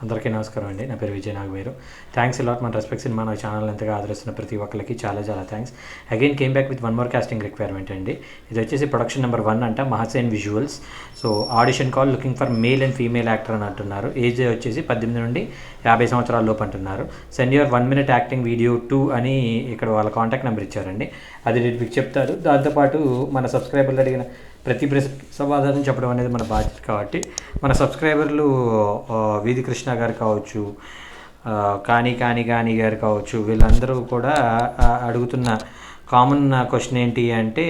అందరికీ నమస్కారం అండి. నా పేరు విజయ్ నాగవేరు. థ్యాంక్స్ అలాట్ మన రెస్పెక్ట్ సినిమా నా ఛానల్ ఎంతగా ఆదరిస్తున్న ప్రతి ఒక్కరికి చాలా thanks. Again came back with one more casting requirement అండి. ఇది వచ్చేసి ప్రొడక్షన్ నెంబర్ 1 అంట, Mahasen visuals. So audition call looking for male and female actor అని అంటున్నారు. ఏజ్ వచ్చేసి 18 నుండి 50 సంవత్సరాల లోపు అంటున్నారు. Send your 1 minute acting video 2 అని ఇక్కడ వాళ్ళ కాంటాక్ట్ నెంబర్ ఇచ్చారండి. అది మీకు చెప్తారు. దాంతోపాటు మన సబ్స్క్రైబర్లు అడిగిన ప్రతి సమాధానం చెప్పడం అనేది మన బాధ్యత. కాబట్టి మన సబ్స్క్రైబర్లు వీధి కృష్ణ గారు కావచ్చు, కాని గారు కావచ్చు, వీళ్ళందరూ కూడా అడుగుతున్న కామన్ క్వశ్చన్ ఏంటి అంటే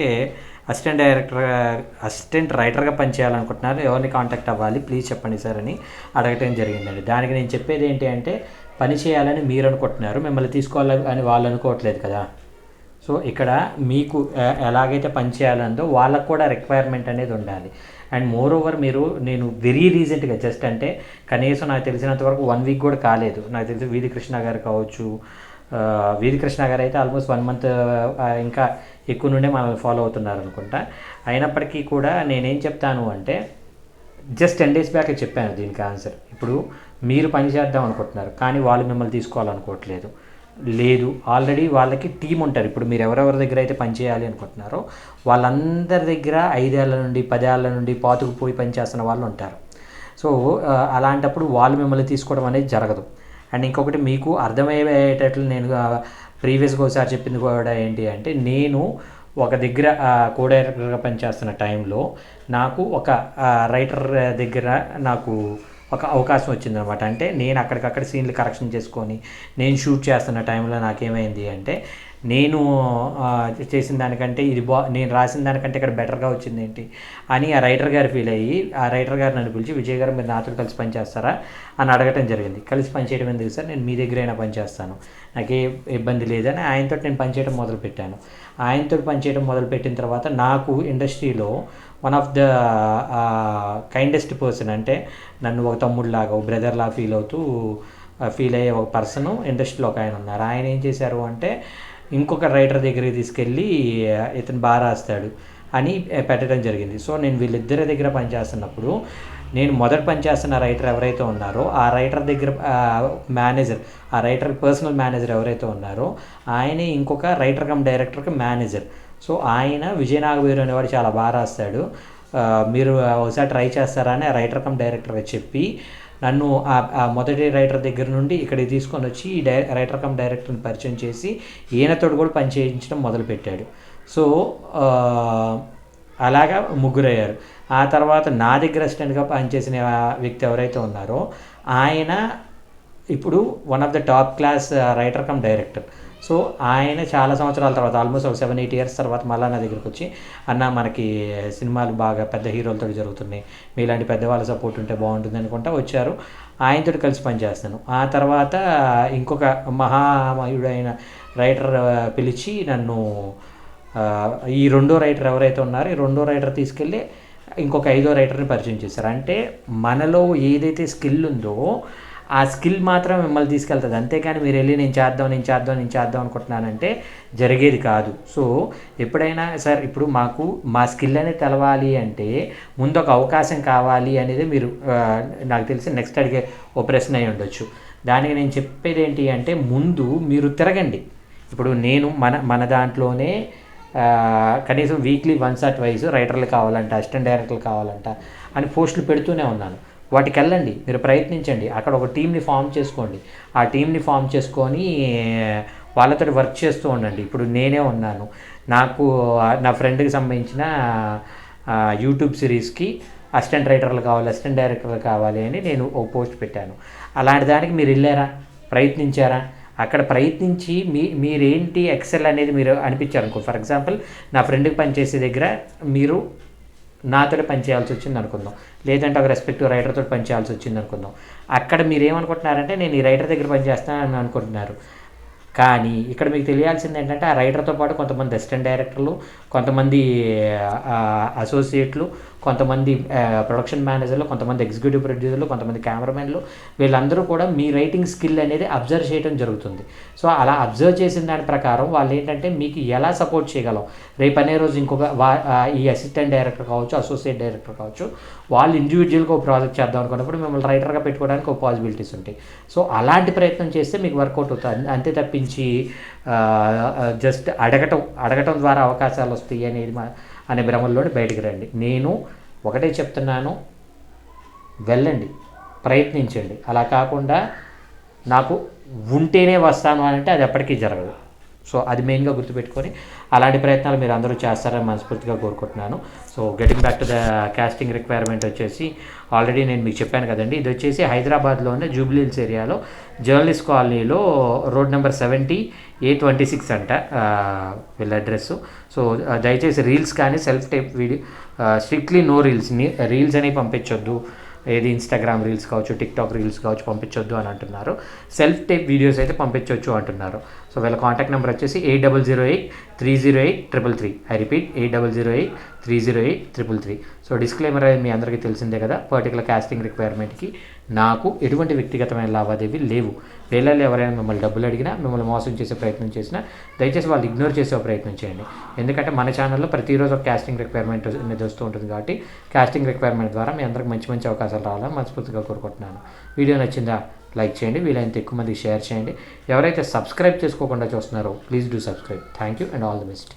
అసిస్టెంట్ రైటర్గా పనిచేయాలనుకుంటున్నారు, ఎవరిని కాంటాక్ట్ అవ్వాలి ప్లీజ్ చెప్పండి సార్ అని అడగటం జరిగిందండి. దానికి నేను చెప్పేది ఏంటి అంటే పని చేయాలని మీరు అనుకుంటున్నారు, మిమ్మల్ని తీసుకోవాలని అని వాళ్ళు అనుకోవట్లేదు కదా. సో ఇక్కడ మీకు ఎలాగైతే పని చేయాలందో వాళ్ళకు కూడా రిక్వైర్మెంట్ అనేది ఉండాలి. అండ్ మోర్ ఓవర్ నేను వెరీ రీసెంట్గా జస్ట్ అంటే కనీసం నాకు తెలిసినంత వరకు 1 week కూడా కాలేదు, నాకు తెలిసి వీధి కృష్ణ గారు కావచ్చు, వీధి కృష్ణ గారు అయితే ఆల్మోస్ట్ 1 month ఇంకా ఎక్కువ నుండే మనల్ని ఫాలో అవుతున్నారు అనుకుంటా. అయినప్పటికీ కూడా నేనేం చెప్తాను అంటే జస్ట్ 10 days బ్యాక్ చెప్పాను దీనికి ఆన్సర్. ఇప్పుడు మీరు పని చేద్దాం అనుకుంటున్నారు కానీ వాళ్ళు మిమ్మల్ని తీసుకోవాలనుకోవట్లేదు. లేదు, ఆల్రెడీ వాళ్ళకి టీం ఉంటారు. ఇప్పుడు మీరు ఎవరెవరి దగ్గర అయితే పనిచేయాలి అనుకుంటున్నారో వాళ్ళందరి దగ్గర 5 ఏళ్ల నుండి 10 ఏళ్ల నుండి పాతుకుపోయి పనిచేస్తున్న వాళ్ళు ఉంటారు. సో అలాంటప్పుడు వాళ్ళు మిమ్మల్ని తీసుకోవడం అనేది జరగదు. అండ్ ఇంకొకటి మీకు అర్థమయ్యేటట్లు నేను ప్రీవియస్గా ఒకసారి చెప్పింది కూడా ఏంటి అంటే నేను ఒక దగ్గర కో డైరెక్టర్గా పనిచేస్తున్న టైంలో నాకు ఒక రైటర్ దగ్గర నాకు ఒక అవకాశం వచ్చిందనమాట. అంటే నేను అక్కడికక్కడ సీన్లు కరెక్షన్ చేసుకొని నేను షూట్ చేస్తున్న టైంలో నాకేమైంది అంటే నేను చేసిన దానికంటే నేను రాసిన దానికంటే ఇక్కడ బెటర్గా వచ్చింది ఏంటి అని ఆ రైటర్ గారు ఫీల్ అయ్యి ఆ రైటర్ గారు నన్ను పిలిచి విజయ్ గారు మీరు నాతో కలిసి పనిచేస్తారా అని అడగటం జరిగింది. కలిసి పనిచేయడం ఎందుకు సార్, నేను మీ దగ్గరైనా పనిచేస్తాను, నాకే ఇబ్బంది లేదని ఆయనతో నేను పనిచేయడం మొదలుపెట్టాను. ఆయనతో పనిచేయడం మొదలుపెట్టిన తర్వాత నాకు ఇండస్ట్రీలో one of the kindest person, అంటే నన్ను ఒక తమ్ముడిలాగా ఒక బ్రదర్లా ఫీల్ అయ్యే ఒక పర్సన్ ఇండస్ట్రీలో ఒక ఆయన ఉన్నారు. ఆయన ఏం చేశారు అంటే ఇంకొక రైటర్ దగ్గరికి తీసుకెళ్ళి ఇతను బాగా రాస్తాడు అని పెట్టడం జరిగింది. సో నేను వీళ్ళిద్దరి దగ్గర పనిచేస్తున్నప్పుడు నేను మొదట పనిచేస్తున్న రైటర్ ఎవరైతే ఉన్నారో ఆ రైటర్ దగ్గర మేనేజర్, ఆ రైటర్ పర్సనల్ మేనేజర్ ఎవరైతే ఉన్నారో ఆయనే ఇంకొక రైటర్ కమ్ డైరెక్టర్కి మేనేజర్. సో ఆయన విజయ్ నాగవేరు అనేవాడు చాలా బాగా రాస్తాడు, మీరు ఒకసారి ట్రై చేస్తారా అని ఆ రైటర్ కమ్ డైరెక్టర్గా చెప్పి నన్ను ఆ మొదటి రైటర్ దగ్గర నుండి ఇక్కడికి తీసుకొని వచ్చి ఈ రైటర్ కమ్ డైరెక్టర్ని పరిచయం చేసి ఈయనతోడు కూడా పని చేయించడం మొదలుపెట్టాడు. సో అలాగా ముగ్గురయ్యారు. ఆ తర్వాత నా దగ్గర అసిస్టెంట్గా పనిచేసిన వ్యక్తి ఎవరైతే ఉన్నారో ఆయన ఇప్పుడు one of the top class writer cum director. So ఆయన చాలా సంవత్సరాల తర్వాత ఆల్మోస్ట్ ఒక 7-8 years తర్వాత మళ్ళీ నా దగ్గరికి వచ్చి అన్న మనకి సినిమాలు బాగా పెద్ద హీరోలతో జరుగుతున్నాయి, మీలాంటి పెద్దవాళ్ళ సపోర్ట్ ఉంటే బాగుంటుంది అనుకుంటా వచ్చారు. ఆయనతో కలిసి పనిచేస్తాను. ఆ తర్వాత ఇంకొక మహామయుడైన రైటర్ పిలిచి నన్ను ఈ రెండో రైటర్ ఎవరైతే ఉన్నారో ఈ రెండో రైటర్ తీసుకెళ్ళి ఇంకొక 5వ రైటర్ని పరిచయం చేశారు. అంటే మనలో ఏదైతే స్కిల్ ఉందో ఆ స్కిల్ మాత్రం మిమ్మల్ని తీసుకెళ్తుంది, అంతేకాని మీరు వెళ్ళి నేను చేద్దాం అనుకుంటున్నానంటే జరిగేది కాదు. సో ఎప్పుడైనా సార్ ఇప్పుడు మా స్కిల్ అనేది తెలవాలి అంటే ముందు ఒక అవకాశం కావాలి అనేది మీరు నాకు తెలిసి నెక్స్ట్ అడిగే ఓ ప్రశ్న అయి ఉండొచ్చు. దానికి నేను చెప్పేది ఏంటి అంటే ముందు మీరు తిరగండి. ఇప్పుడు నేను మన దాంట్లోనే కనీసం వీక్లీ 1 or 2 రైటర్లు కావాలంట, అసిస్టెంట్ డైరెక్టర్లు కావాలంట అని పోస్టులు పెడుతూనే ఉన్నాను. వాటికి వెళ్ళండి, మీరు ప్రయత్నించండి, అక్కడ ఒక టీంని ఫామ్ చేసుకోండి. ఆ టీంని ఫామ్ చేసుకొని వాళ్ళతో వర్క్ చేస్తూ ఉండండి. ఇప్పుడు నేనే ఉన్నాను, నాకు నా ఫ్రెండ్కి సంబంధించిన యూట్యూబ్ సిరీస్కి అసిస్టెంట్ రైటర్లు కావాలి, అసిస్టెంట్ డైరెక్టర్లు కావాలి అని నేను ఒక పోస్ట్ పెట్టాను. అలాంటి దానికి మీరు వెళ్ళారా, ప్రయత్నించారా? అక్కడ ప్రయత్నించి మీరేంటి ఎక్సెల్ అనేది మీరు అనిపించారు అనుకో. ఫర్ ఎగ్జాంపుల్ నా ఫ్రెండ్కి పనిచేసే దగ్గర మీరు నాతో పనిచేయాల్సి వచ్చింది అనుకుందాం, లేదంటే ఒక రెస్పెక్టివ్ రైటర్తో పనిచేయాల్సి వచ్చింది అనుకుందాం. అక్కడ మీరు ఏమనుకుంటున్నారంటే నేను ఈ రైటర్ దగ్గర పనిచేస్తానని అనుకుంటున్నారు. కానీ ఇక్కడ మీకు తెలియాల్సింది ఏంటంటే ఆ రైటర్తో పాటు కొంతమంది అసిస్టెంట్ డైరెక్టర్లు, కొంతమంది అసోసియేట్లు, కొంతమంది ప్రొడక్షన్ మేనేజర్లు, కొంతమంది ఎగ్జిక్యూటివ్ ప్రొడ్యూసర్లు, కొంతమంది కెమెరామెన్లు, వీళ్ళందరూ కూడా మీ రైటింగ్ స్కిల్ అనేది అబ్జర్వ్ చేయడం జరుగుతుంది. సో అలా అబ్జర్వ్ చేసిన దాని ప్రకారం వాళ్ళు ఏంటంటే మీకు ఎలా సపోర్ట్ చేయగలం, రేపు అనే రోజు ఇంకొక ఈ అసిస్టెంట్ డైరెక్టర్ కావచ్చు, అసోసియేట్ డైరెక్టర్ కావచ్చు, వాళ్ళు ఇండివిజువల్గా ఒక ప్రాజెక్ట్ చేద్దాం అనుకున్నప్పుడు మిమ్మల్ని రైటర్గా పెట్టుకోవడానికి ఒక పాసిబిలిటీస్ ఉంటాయి. సో అలాంటి ప్రయత్నం చేస్తే మీకు వర్కౌట్ అవుతుంది. అంతే తప్పించి జస్ట్ అడగటం ద్వారా అవకాశాలు వస్తాయి అనే భ్రమల్లోనే బయటికి రండి. నేను ఒకటే చెప్తున్నాను, వెళ్ళండి, ప్రయత్నించండి. అలా కాకుండా నాకు ఉంటేనే వస్తాను అని అంటే అది ఎప్పటికీ జరగదు. సో అది మెయిన్గా గుర్తుపెట్టుకొని అలాంటి ప్రయత్నాలు మీరు అందరూ చేస్తారని మనస్ఫూర్తిగా కోరుకుంటున్నాను. So getting back to the casting requirement వచ్చేసి ఆల్రెడీ నేను మీకు చెప్పాను కదండి. ఇది వచ్చేసి హైదరాబాద్లోనే జూబ్లీ హిల్స్ ఏరియాలో జర్నలిస్ట్ కాలనీలో రోడ్ నెంబర్ 70A26 అంట వీళ్ళ అడ్రస్సు. సో దయచేసి రీల్స్ కానీ self tape video strictly no reels అనేవి పంపించొద్దు. ఏది ఇన్స్టాగ్రామ్ రీల్స్ కావచ్చు, టిక్టాక్ రీల్స్ కావచ్చు పంపించొద్దు అని అంటున్నారు. సెల్ఫ్ టైప్ వీడియోస్ అయితే పంపించవచ్చు అంటున్నారు. సో వీళ్ళ కాంటాక్ట్ నెంబర్ వచ్చేసి 8008308333. I repeat 8008308333. సో డిస్క్లైమర్ అనేది మీ అందరికీ తెలిసిందే కదా. పర్టికులర్ కాస్టింగ్ రిక్వైర్మెంట్కి నాకు ఎటువంటి వ్యక్తిగతమైన లావాదేవీలు లేవు. వీళ్ళలో ఎవరైనా మిమ్మల్ని డబ్బులు అడిగినా, మిమ్మల్ని మోసం చేసే ప్రయత్నం చేసినా దయచేసి వాళ్ళు ఇగ్నోర్ చేసే ప్రయత్నం చేయండి. ఎందుకంటే మన ఛానల్లో ప్రతిరోజు ఒక కాస్టింగ్ రిక్వైర్మెంట్ అనేది వస్తూ ఉంటుంది కాబట్టి కాస్టింగ్ రిక్వైర్మెంట్ ద్వారా మీ అందరికి మంచి మంచి అవకాశాలు రావాలని మనస్ఫూర్తిగా కోరుకుంటున్నాను. వీడియో నచ్చిందా లైక్ చేయండి, వీలైనంత ఎక్కువ మందికి షేర్ చేయండి. ఎవరైతే సబ్స్క్రైబ్ చేసుకోకుండా చూస్తున్నారో please do subscribe. Thank you and all the best.